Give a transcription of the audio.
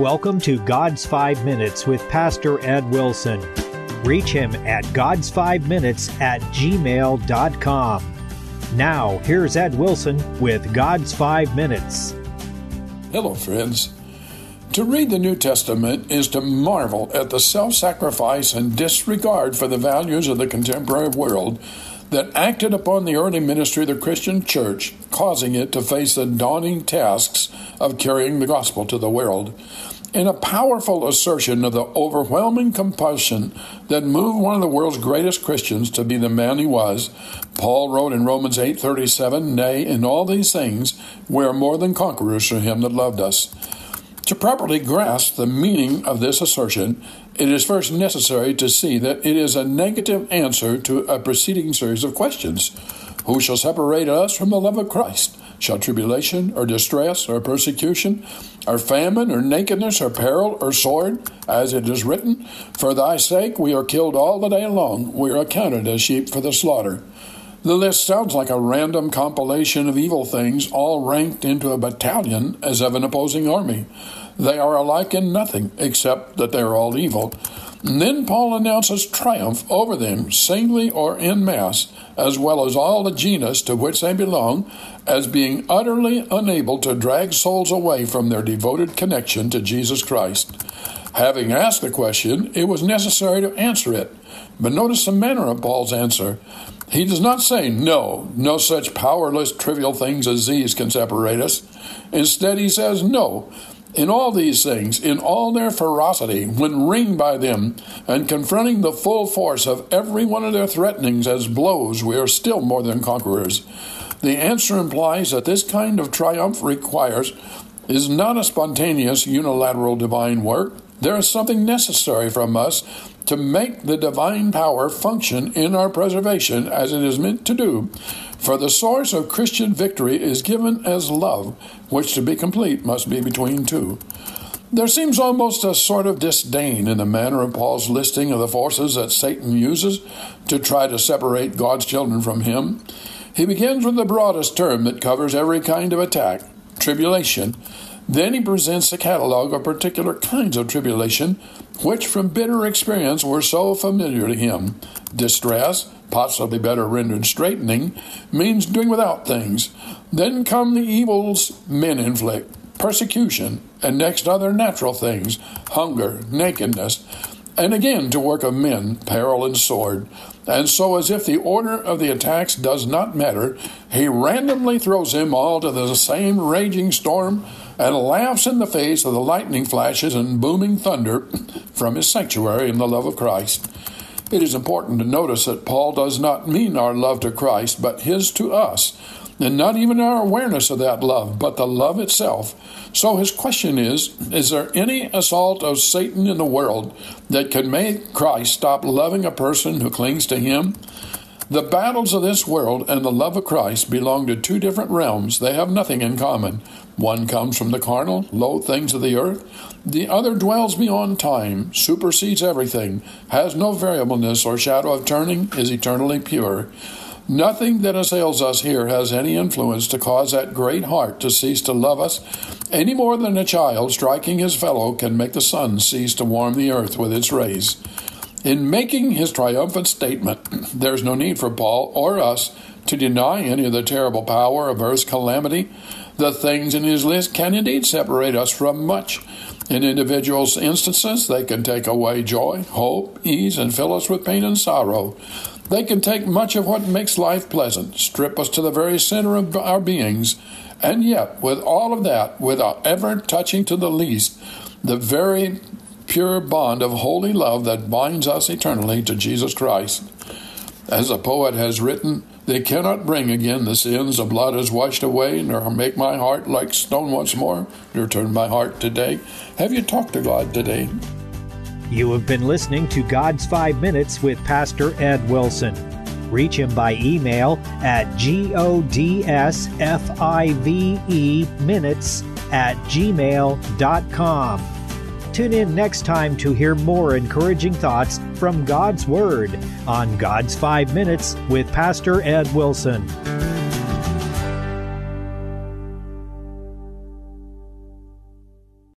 welcome to God's 5 Minutes with Pastor Ed Wilson. Reach him at godsfiveminutes@gmail.com. Now, here's Ed Wilson with God's 5 Minutes. Hello, friends. To read the New Testament is to marvel at the self-sacrifice and disregard for the values of the contemporary world that acted upon the early ministry of the Christian church, causing it to face the daunting tasks of carrying the gospel to the world. In a powerful assertion of the overwhelming compulsion that moved one of the world's greatest Christians to be the man he was, Paul wrote in Romans 8:37, "Nay, in all these things we are more than conquerors through him that loved us." To properly grasp the meaning of this assertion, it is first necessary to see that it is a negative answer to a preceding series of questions. Who shall separate us from the love of Christ? Shall tribulation, or distress, or persecution, or famine, or nakedness, or peril, or sword? As it is written, "For thy sake we are killed all the day long. We are accounted as sheep for the slaughter." The list sounds like a random compilation of evil things, all ranked into a battalion as of an opposing army. They are alike in nothing, except that they are all evil. And then Paul announces triumph over them, singly or en masse, as well as all the genus to which they belong, as being utterly unable to drag souls away from their devoted connection to Jesus Christ. Having asked the question, it was necessary to answer it. But notice the manner of Paul's answer. He does not say, no such powerless, trivial things as these can separate us. Instead, he says, no. In all these things, in all their ferocity, when ringed by them, and confronting the full force of every one of their threatenings as blows, we are still more than conquerors. The answer implies that this kind of triumph is not a spontaneous, unilateral divine work. There is something necessary from us to make the divine power function in our preservation as it is meant to do. For the source of Christian victory is given as love, which to be complete must be between two. There seems almost a sort of disdain in the manner of Paul's listing of the forces that Satan uses to try to separate God's children from him. He begins with the broadest term that covers every kind of attack, tribulation. Then he presents a catalog of particular kinds of tribulation, which from bitter experience were so familiar to him. Distress, possibly better rendered straightening, means doing without things. Then come the evils men inflict, persecution, and next other natural things, hunger, nakedness, and again to work of men, peril and sword. And so, as if the order of the attacks does not matter, he randomly throws them all to the same raging storm and laughs in the face of the lightning flashes and booming thunder from his sanctuary in the love of Christ. It is important to notice that Paul does not mean our love to Christ, but his to us, and not even our awareness of that love, but the love itself. So his question is there any assault of Satan in the world that can make Christ stop loving a person who clings to him? The battles of this world and the love of Christ belong to two different realms. They have nothing in common. One comes from the carnal, low things of the earth. The other dwells beyond time, supersedes everything, has no variableness or shadow of turning, is eternally pure. Nothing that assails us here has any influence to cause that great heart to cease to love us, any more than a child striking his fellow can make the sun cease to warm the earth with its rays. In making his triumphant statement, there's no need for Paul or us to deny any of the terrible power of earth's calamity. The things in his list can indeed separate us from much. In individuals' instances, they can take away joy, hope, ease, and fill us with pain and sorrow. They can take much of what makes life pleasant, strip us to the very center of our beings, and yet, with all of that, without ever touching to the least, the very pure bond of holy love that binds us eternally to Jesus Christ. As a poet has written, they cannot bring again the sins the blood has washed away, nor make my heart like stone once more, nor turn my heart today. Have you talked to God today? You have been listening to God's 5 Minutes with Pastor Ed Wilson. Reach him by email at godsfiveminutes@gmail.com. Tune in next time to hear more encouraging thoughts from God's Word on God's 5 Minutes with Pastor Ed Wilson.